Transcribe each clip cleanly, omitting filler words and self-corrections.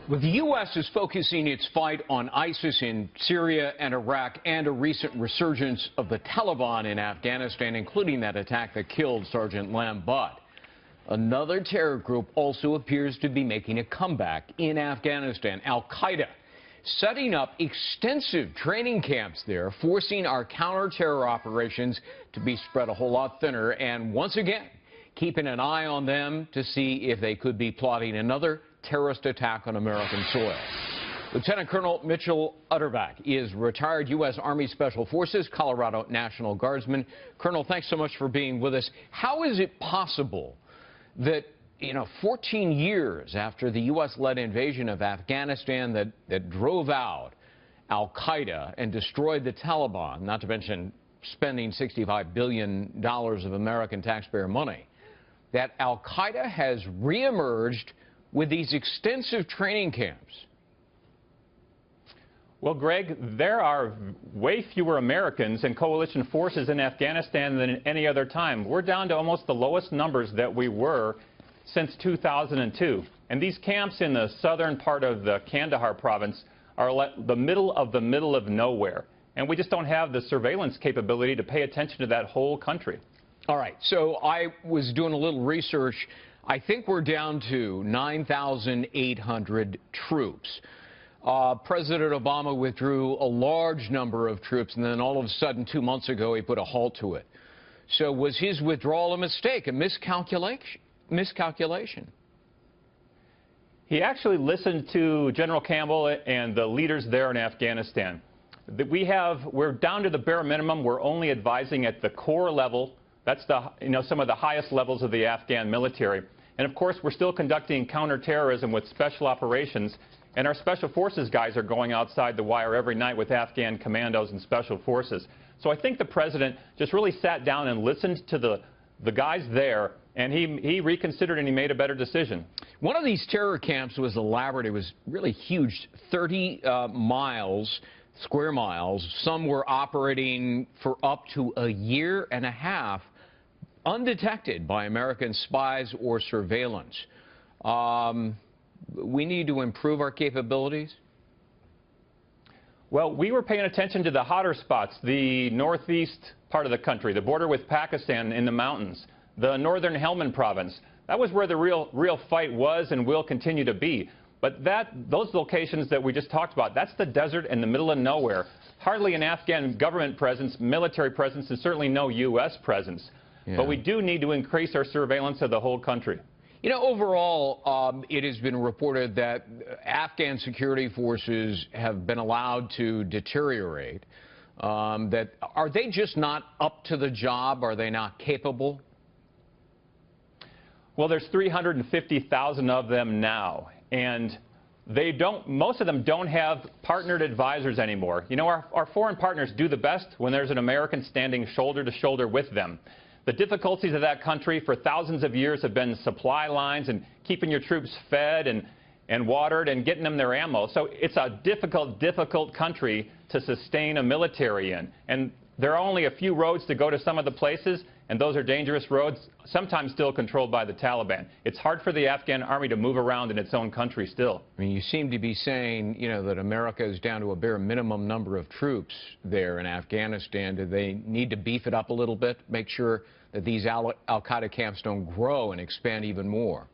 Well, the U.S. is focusing its fight on ISIS in Syria and Iraq and a recent resurgence of the Taliban in Afghanistan, including that attack that killed Sergeant Lam. But another terror group also appears to be making a comeback in Afghanistan, Al-Qaeda, setting up extensive training camps there, forcing our counter-terror operations to be spread a whole lot thinner, and once again, keeping an eye on them to see if they could be plotting another terrorist attack on American soil. Lieutenant Colonel Mitchell Utterback is retired U.S. Army Special Forces, Colorado National Guardsman. Colonel, thanks so much for being with us. How is it possible that, 14 years after the U.S.-led invasion of Afghanistan that drove out Al-Qaeda and destroyed the Taliban, not to mention spending $65 billion of American taxpayer money, that Al-Qaeda has reemerged with these extensive training camps? Well, Greg, there are way fewer Americans and coalition forces in Afghanistan than at any other time. We're down to almost the lowest numbers that we were since 2002. And these camps in the southern part of the Kandahar province are the middle of nowhere. And we just don't have the surveillance capability to pay attention to that whole country. All right, so I was doing a little research. I think we're down to 9,800 troops. President Obama withdrew a large number of troops, and then all of a sudden, 2 months ago, he put a halt to it. So was his withdrawal a mistake, a miscalculation? He actually listened to General Campbell and the leaders there in Afghanistan. We're down to the bare minimum. We're only advising at the core level. That's some of the highest levels of the Afghan military. And of course, we're still conducting counterterrorism with special operations, and our special forces guys are going outside the wire every night with Afghan commandos and special forces. So I think the president just really sat down and listened to the guys there, and he reconsidered and he made a better decision. One of these terror camps was elaborate. It was really huge, 30 square miles. Some were operating for up to a year and a half, undetected by American spies or surveillance. We need to improve our capabilities? Well, we were paying attention to the hotter spots, the northeast part of the country, the border with Pakistan in the mountains, the northern Helmand province. That was where the real fight was and will continue to be. But those locations that we just talked about, that's the desert in the middle of nowhere. Hardly an Afghan government presence, military presence, and certainly no U.S. presence. Yeah. But we do need to increase our surveillance of the whole country. Overall, it has been reported that Afghan security forces have been allowed to deteriorate. Are they just not up to the job? Are they not capable? Well, there's 350,000 of them now, and most of them don't have partnered advisors anymore. Our foreign partners do the best when there's an American standing shoulder to shoulder with them. The difficulties of that country for thousands of years have been supply lines and keeping your troops fed and watered and getting them their ammo. So it's a difficult country to sustain a military in. And there are only a few roads to go to some of the places, and those are dangerous roads, sometimes still controlled by the Taliban. It's hard for the Afghan army to move around in its own country still. I mean, you seem to be saying, that America is down to a bare minimum number of troops there in Afghanistan. Do they need to beef it up a little bit, make sure that these Al-Qaeda camps don't grow and expand even more?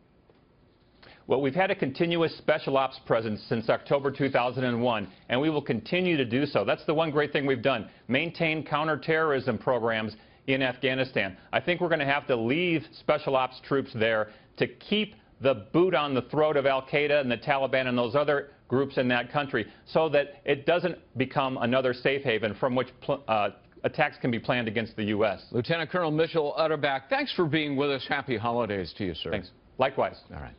Well, we've had a continuous special ops presence since October 2001, and we will continue to do so. That's the one great thing we've done, maintain counterterrorism programs in Afghanistan. I think we're going to have to leave special ops troops there to keep the boot on the throat of Al-Qaeda and the Taliban and those other groups in that country so that it doesn't become another safe haven from which attacks can be planned against the U.S. Lieutenant Colonel Mitchell Utterback, thanks for being with us. Happy holidays to you, sir. Thanks. Likewise. All right.